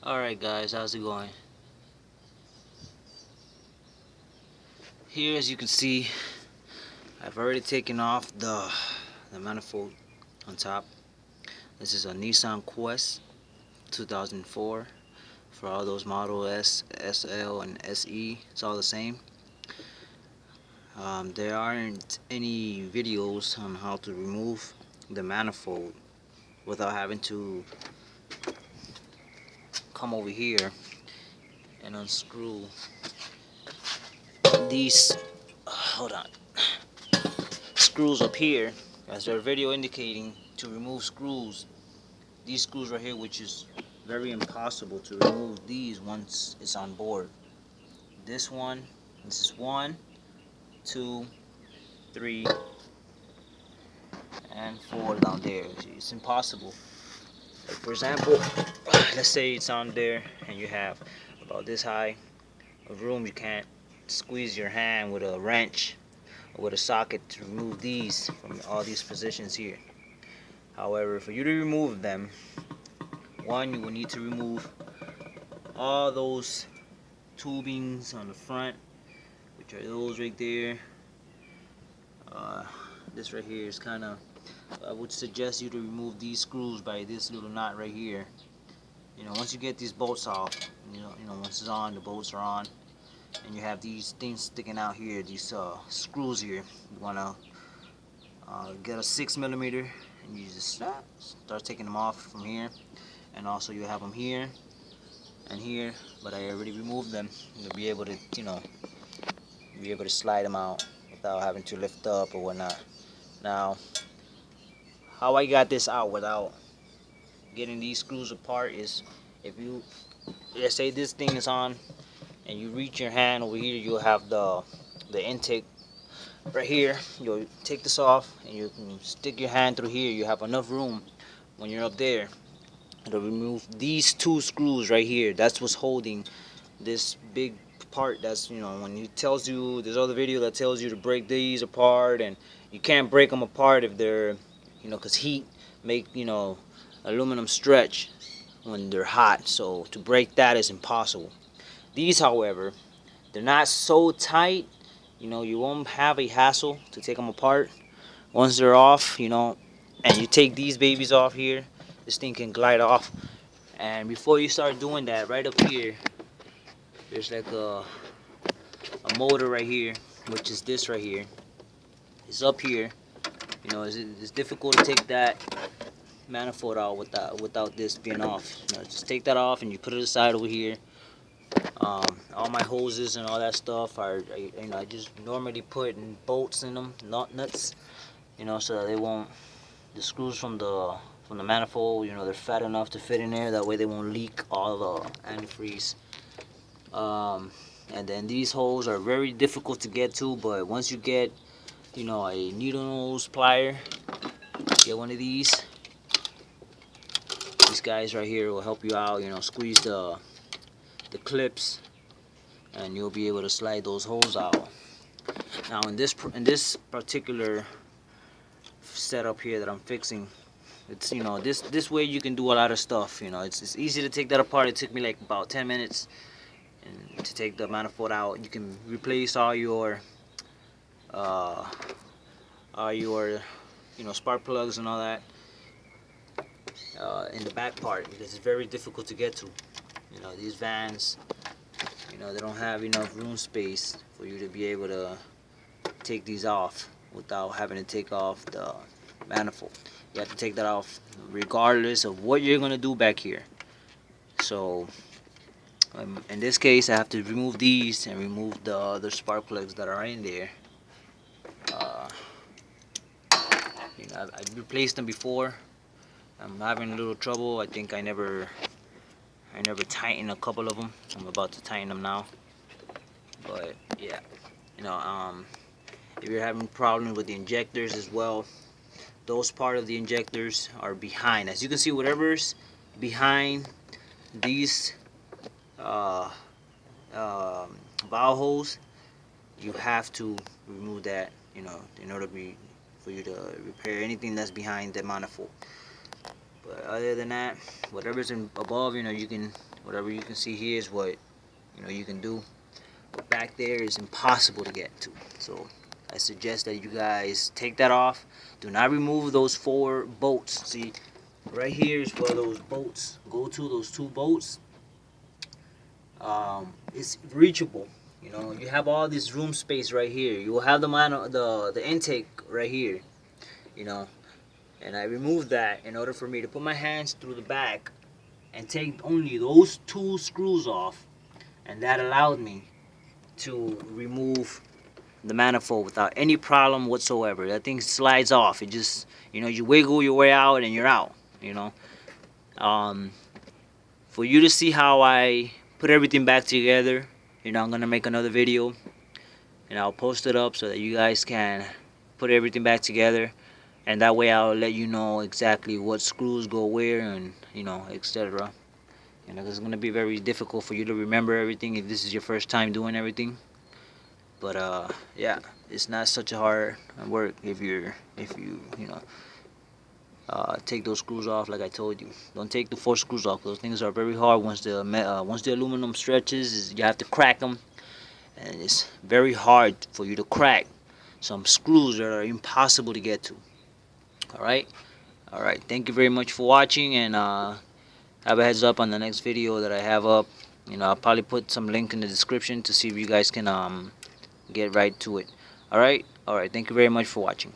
Alright guys, how's it going? Here, as you can see, I've already taken off the manifold on top. This is a Nissan Quest 2004 for all those Model S, SL, and SE. It's all the same. There aren't any videos on how to remove the manifold without having to come over here and unscrew these hold on screws up here, as their video indicating to remove screws. These screws right here, which is very impossible to remove these once it's on board. This one, this is 1, 2, 3, and 4 down there. It's impossible. Like for example, let's say it's on there and you have about this high of room. You can't squeeze your hand with a wrench or with a socket to remove these from all these positions here. However, for you to remove them, one, you will need to remove all those tubings on the front, which are those right there. This right here is kind of, I would suggest you to remove these screws by this little knot right here. Once you get these bolts off, once it's on, the bolts are on, and you have these things sticking out here, these screws here. You want to get a 6mm, and you just start taking them off from here. And also you have them here and here, but I already removed them. You'll be able to, slide them out without having to lift up or whatnot. Now, how I got this out without getting these screws apart is, if you, let's say this thing is on and you reach your hand over here, you'll have the intake right here. You'll take this off and you can stick your hand through here. You have enough room when you're up there to remove these 2 screws right here. That's what's holding this big part. That's, when it tells you, there's other video that tells you to break these apart, and you can't break them apart if they're, because heat make, aluminum stretch when they're hot. So to break that is impossible. These, however, they're not so tight. You won't have a hassle to take them apart. Once they're off, and you take these babies off here, this thing can glide off. And before you start doing that, right up here, there's like a motor right here, which is this right here. It's up here. It's difficult to take that manifold out without this being off. Just take that off and you put it aside over here. All my hoses and all that stuff are, I just normally put bolts in them, not nuts, so that they won't, the screws from the manifold, they're fat enough to fit in there. That way they won't leak all the antifreeze. And then these holes are very difficult to get to, but once you get, a needle nose plier, get one of these guys right here will help you out. Squeeze the clips, and you'll be able to slide those holes out. Now in this particular setup here that I'm fixing, it's, this way you can do a lot of stuff. It's easy to take that apart. It took me like about 10 minutes and to take the manifold out. You can replace all your spark plugs and all that in the back part, because it's very difficult to get to. These vans, they don't have enough room space for you to be able to take these off without having to take off the manifold. You have to take that off regardless of what you're gonna do back here. So in this case, I have to remove these and remove the other spark plugs that are in there. I've replaced them before. I'm having a little trouble. I think I never tightened a couple of them. I'm about to tighten them now. But yeah, if you're having problems with the injectors as well, those part of the injectors are behind. As you can see, whatever's behind these valve holes, you have to remove that, in order for you to repair anything that's behind the manifold. But other than that, whatever's above, you can, whatever you can see here is what you can do. But back there is impossible to get to. So I suggest that you guys take that off. Do not remove those 4 bolts. See, right here is where those bolts go to. Those 2 bolts. It's reachable. You have all this room space right here. You will have the intake right here. And I removed that in order for me to put my hands through the back and take only those 2 screws off, and that allowed me to remove the manifold without any problem whatsoever. That thing slides off. It just, you wiggle your way out and you're out. For you to see how I put everything back together, I'm gonna make another video and I'll post it up so that you guys can put everything back together, and that way I'll let you know exactly what screws go where, and etc. It's gonna be very difficult for you to remember everything if this is your first time doing everything. But yeah, it's not such a hard work if you take those screws off like I told you. Don't take the 4 screws off. Those things are very hard. Once the aluminum stretches, you have to crack them, and it's very hard for you to crack some screws that are impossible to get to. All right, thank you very much for watching, and have a heads up on the next video that I have up. I'll probably put some link in the description to see if you guys can get right to it. All right, thank you very much for watching.